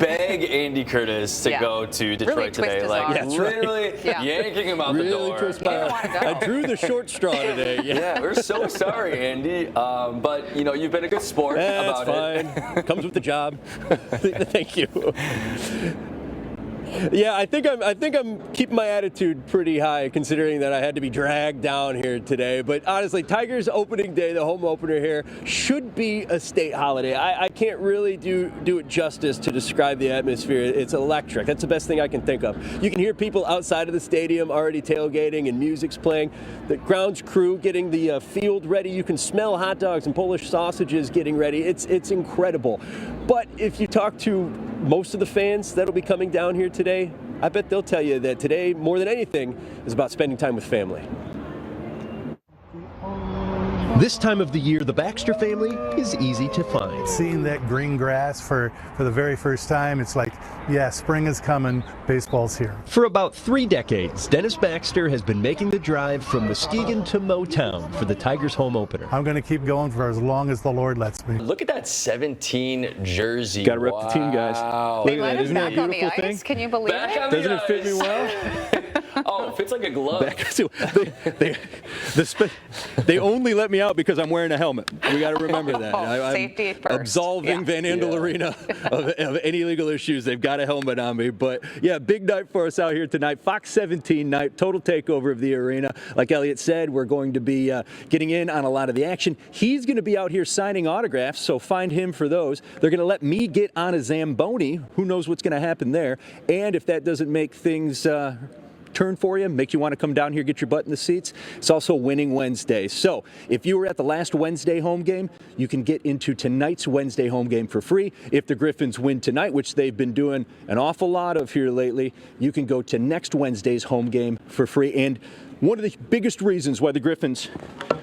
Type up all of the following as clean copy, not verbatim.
beg Andy Curtis to go to Detroit really today. Like literally yanking him out the door. I drew the short straw today. Yeah, we're so sorry, Andy. But you've been a good sport about it. That's fine. Comes with the job. Thank you. Yeah, I think I'm keeping my attitude pretty high, considering that I had to be dragged down here today. But honestly, Tigers opening day, the home opener here, should be a state holiday. I can't really do it justice to describe the atmosphere. It's electric. That's the best thing I can think of. You can hear people outside of the stadium already tailgating and music's playing. The grounds crew getting the field ready. You can smell hot dogs and Polish sausages getting ready. It's incredible. But if you talk to most of the fans that'll be coming down here today, I bet they'll tell you that today, more than anything, is about spending time with family. This time of the year, the Baxter family is easy to find. Seeing that green grass for the very first time, it's like, yeah, spring is coming, baseball's here. For about 3 decades, Dennis Baxter has been making the drive from Muskegon to Motown for the Tigers home opener. I'm going to keep going for as long as the Lord lets me. Look at that 17 jersey. Got to rep the team, guys. Look at that. Isn't that a beautiful thing? Can you believe it? Doesn't it fit me well? Oh, it fits like a glove. They only let me out because I'm wearing a helmet. We got to remember that. I'm safety first. Absolving Van Andel Arena of any legal issues. They've got a helmet on me. But yeah, big night for us out here tonight. Fox 17 night, total takeover of the arena. Like Elliot said, we're going to be getting in on a lot of the action. He's going to be out here signing autographs, so find him for those. They're going to let me get on a Zamboni. Who knows what's going to happen there? And if that doesn't make things turn for you, make you want to come down here, get your butt in the seats. It's also Winning Wednesday. So if you were at the last Wednesday home game, you can get into tonight's Wednesday home game for free. If the Griffins win tonight, which they've been doing an awful lot of here lately, you can go to next Wednesday's home game for free. And one of the biggest reasons why the Griffins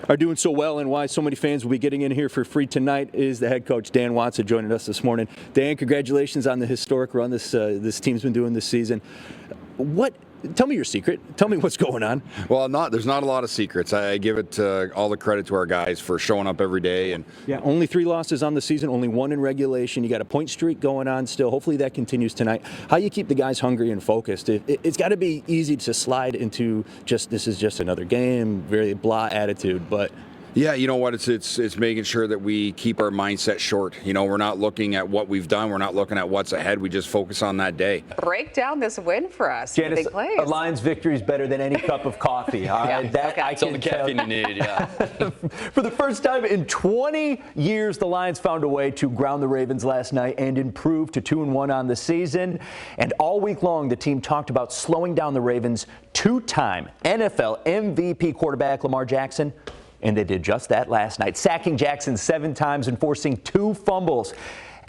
are doing so well and why so many fans will be getting in here for free tonight is the head coach, Dan Watson, joining us this morning. Dan, congratulations on the historic run this team's been doing this season. Tell me your secret. Tell me what's going on. Well, there's not a lot of secrets. I give it all the credit to our guys for showing up every day. And yeah, only 3 losses on the season, only 1 in regulation. You got a point streak going on still. Hopefully that continues tonight. How you keep the guys hungry and focused? It's got to be easy to slide into this is just another game, very blah attitude, but. Yeah, you know what? It's making sure that we keep our mindset short. We're not looking at what we've done. We're not looking at what's ahead. We just focus on that day. Break down this win for us. Janice, big plays. A Lions victory is better than any cup of coffee. All right? That's all the caffeine you need, yeah. For the first time in 20 years, the Lions found a way to ground the Ravens last night and improve to 2-1 on the season. And all week long, the team talked about slowing down the Ravens' 2-time NFL MVP quarterback Lamar Jackson. And they did just that last night, sacking Jackson 7 times and forcing 2 fumbles.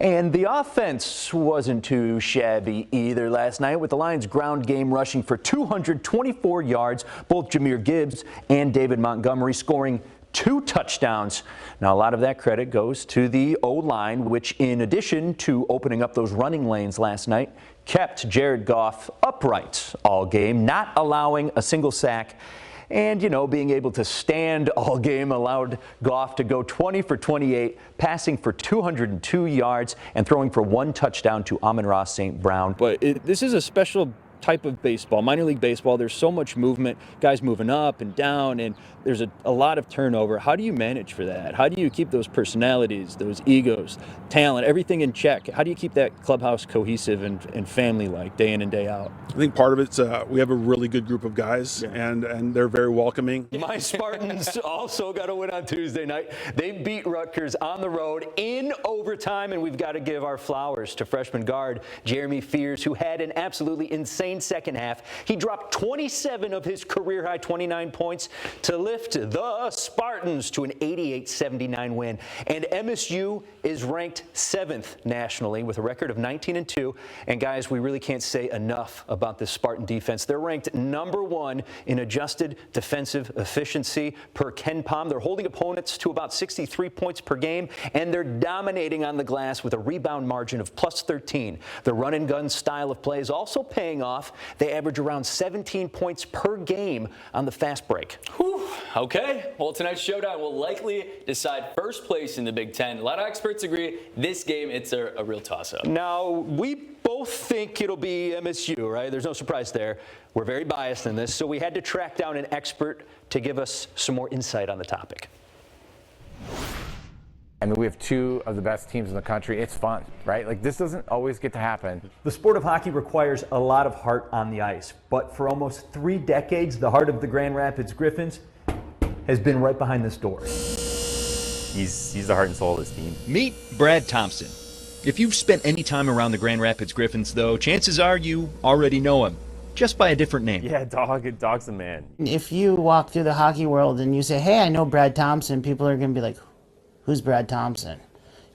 And the offense wasn't too shabby either last night, with the Lions' ground game rushing for 224 yards, both Jahmyr Gibbs and David Montgomery scoring 2 touchdowns. Now, a lot of that credit goes to the O-line, which, in addition to opening up those running lanes last night, kept Jared Goff upright all game, not allowing a single sack. And, being able to stand all game allowed Goff to go 20 for 28, passing for 202 yards and throwing for 1 touchdown to Amon-Ra St. Brown. But this is a special type of baseball, minor league baseball. There's so much movement, guys moving up and down, and there's a lot of turnover. How do you manage for that? How do you keep those personalities, those egos, talent, everything in check? How do you keep that clubhouse cohesive and family-like day in and day out? I think part of it's we have a really good group of guys, and they're very welcoming. My Spartans also got a win on Tuesday night. They beat Rutgers on the road in overtime, and we've got to give our flowers to freshman guard Jeremy Fears, who had an absolutely insane second half. He dropped 27 of his career-high 29 points to lift the Spartans to an 88-79 win. And MSU is ranked 7th nationally with a record of 19-2. And guys, we really can't say enough about this Spartan defense. They're ranked number 1 in adjusted defensive efficiency per KenPom. They're holding opponents to about 63 points per game, and they're dominating on the glass with a rebound margin of plus 13. The run and gun style of play is also paying off. They average around 17 points per game on the fast break. Whew. Okay, well, tonight's showdown will likely decide first place in the Big Ten. A lot of experts agree this game, it's a real toss-up. Now, we both think it'll be MSU, right? There's no surprise there. We're very biased in this, so we had to track down an expert to give us some more insight on the topic. I mean, we have two of the best teams in the country. It's fun, right? Like, this doesn't always get to happen. The sport of hockey requires a lot of heart on the ice, but for almost 3 decades, the heart of the Grand Rapids Griffins has been right behind this door. He's the heart and soul of this team. Meet Brad Thompson. If you've spent any time around the Grand Rapids Griffins, though, chances are you already know him, just by a different name. Yeah, Dog's the man. If you walk through the hockey world and you say, hey, I know Brad Thompson, people are going to be like, who's Brad Thompson?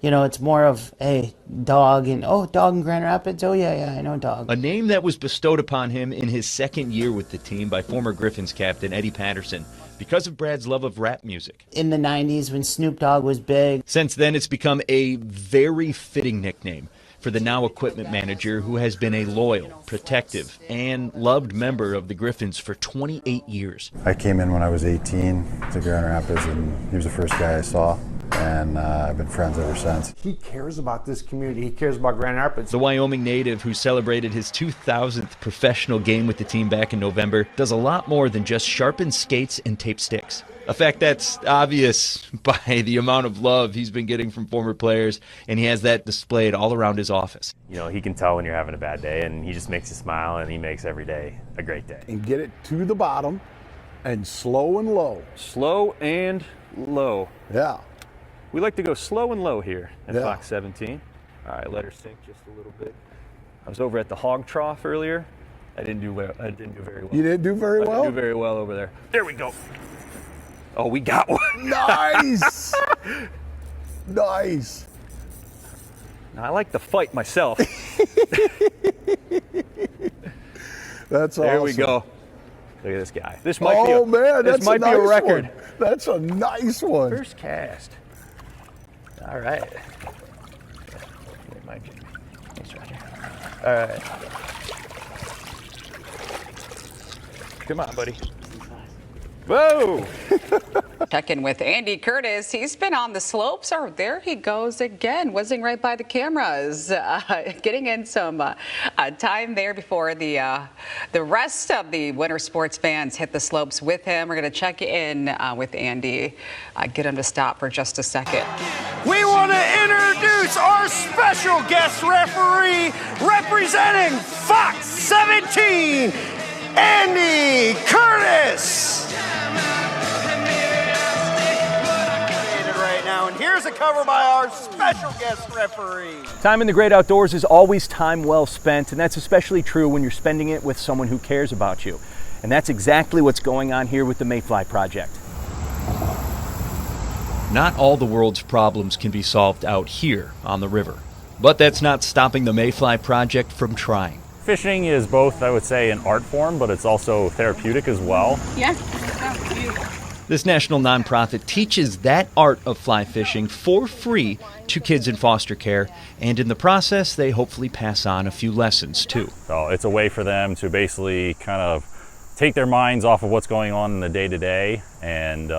You know, it's more of, hey, Dog, and Dog in Grand Rapids? Oh, yeah, I know Dog. A name that was bestowed upon him in his second year with the team by former Griffins captain Eddie Patterson because of Brad's love of rap music. In the 90s when Snoop Dogg was big. Since then, it's become a very fitting nickname for the now equipment manager who has been a loyal, protective, and loved member of the Griffins for 28 years. I came in when I was 18 to Grand Rapids, and he was the first guy I saw. And I've been friends ever since. He cares about this community. He cares about Grand Rapids. The Wyoming native who celebrated his 2000th professional game with the team back in November does a lot more than just sharpen skates and tape sticks. A fact that's obvious by the amount of love he's been getting from former players, and he has that displayed all around his office. You know, he can tell when you're having a bad day, and he just makes you smile, and he makes every day a great day. And get it to the bottom and slow and low. Slow and low. Yeah. We like to go slow and low here at Fox 17. All right, let her sink just a little bit. I was over at the hog trough earlier. I didn't do very well. You didn't do very well? I didn't do very well over there. There we go. Oh, we got one. Nice. Nice. Now, I like to fight myself. That's awesome. There we go. Look at this guy. This might be a record. One. That's a nice one. First cast. All right. Thanks, Roger. All right. Come on, buddy. Whoa! Check in with Andy Curtis. He's been on the slopes. Oh, there he goes again, whizzing right by the cameras, getting in some time there before the rest of the winter sports fans hit the slopes with him. We're going to check in with Andy, get him to stop for just a second. We want to introduce our special guest referee representing Fox 17, Andy Curtis. And here's a cover by our special guest referee. Time in the great outdoors is always time well spent, and that's especially true when you're spending it with someone who cares about you. And that's exactly what's going on here with the Mayfly Project. Not all the world's problems can be solved out here on the river, but that's not stopping the Mayfly Project from trying. Fishing is both, I would say, an art form, but it's also therapeutic as well. Yeah. This national nonprofit teaches that art of fly fishing for free to kids in foster care, and in the process, they hopefully pass on a few lessons too. So it's a way for them to basically kind of take their minds off of what's going on in the day-to-day and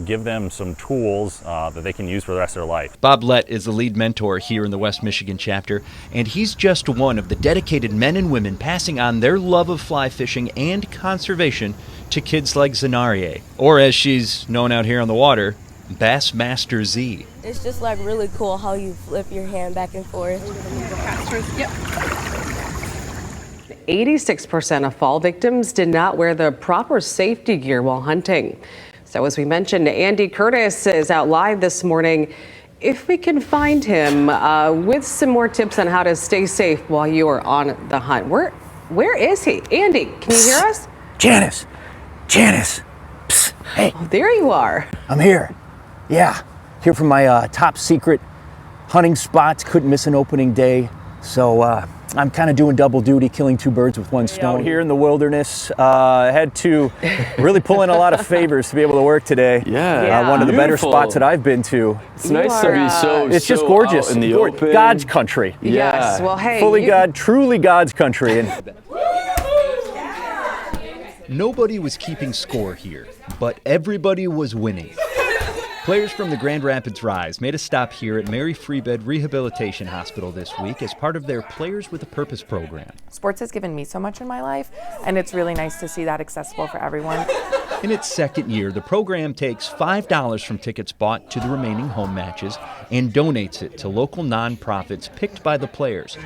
give them some tools that they can use for the rest of their life. Bob Lett is the lead mentor here in the West Michigan chapter, and he's just one of the dedicated men and women passing on their love of fly fishing and conservation to kids like Zenarie, or as she's known out here on the water, Bassmaster Z. It's just like really cool how you flip your hand back and forth. Yep. 86% of fall victims did not wear the proper safety gear while hunting. So as we mentioned, Andy Curtis is out live this morning. If we can find him with some more tips on how to stay safe while you are on the hunt. Where is he? Andy, can you hear us? Janice! Psst. Hey. Oh, there you are. I'm here. Yeah. Here from my top secret hunting spots. Couldn't miss an opening day. So I'm kind of doing double duty, killing 2 birds with 1 stone. Out here in the wilderness, I had to really pull in a lot of favors to be able to work today. Yeah. One of the better spots that I've been to. It's nice to be so It's just gorgeous. Out in the open. God's country. Yes. Well, hey. Truly God's country. And Nobody was keeping score here, but everybody was winning. Players from the Grand Rapids Rise made a stop here at Mary Free Bed Rehabilitation Hospital this week as part of their Players with a Purpose program. Sports has given me so much in my life, and it's really nice to see that accessible for everyone. In its second year, the program takes $5 from tickets bought to the remaining home matches and donates it to local nonprofits picked by the players.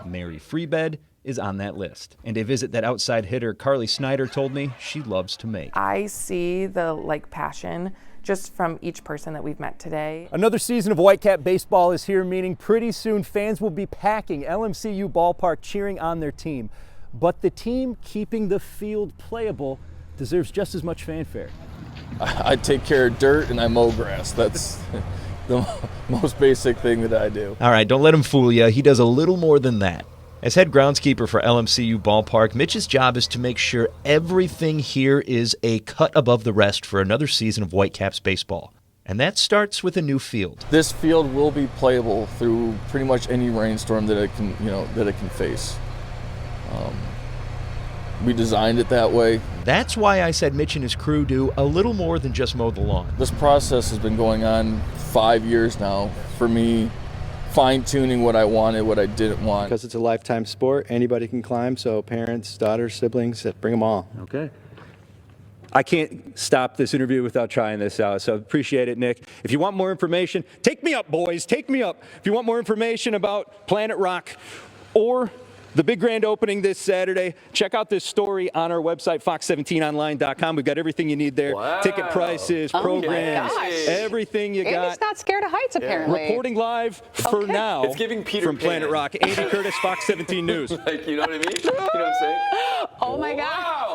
Mary Free Bed is on that list. And a visit that outside hitter Carly Snyder told me she loves to make. I see the passion just from each person that we've met today. Another season of Whitecap baseball is here, meaning pretty soon fans will be packing LMCU ballpark cheering on their team. But the team keeping the field playable deserves just as much fanfare. I take care of dirt and I mow grass. That's the most basic thing that I do. All right, don't let him fool you. He does a little more than that. As head groundskeeper for LMCU Ballpark, Mitch's job is to make sure everything here is a cut above the rest for another season of Whitecaps baseball. And that starts with a new field. This field will be playable through pretty much any rainstorm that it can, that it can face. We designed it that way. That's why I said Mitch and his crew do a little more than just mow the lawn. This process has been going on 5 years now for me. Fine-tuning what I wanted, what I didn't want. Because it's a lifetime sport, anybody can climb, so parents, daughters, siblings, bring them all. Okay. I can't stop this interview without trying this out, so appreciate it, Nick. If you want more information, take me up, boys, take me up. If you want more information about Planet Rock or the big grand opening this Saturday, check out this story on our website, fox17online.com. We've got everything you need there. Wow. Ticket prices, programs, Andy's everything you got. Andy's not scared of heights, apparently. Reporting live for now. It's giving Peter from Pan. Planet Rock. Andy Curtis, Fox 17 News. Like, you know what I mean? You know what I'm saying? Oh my God.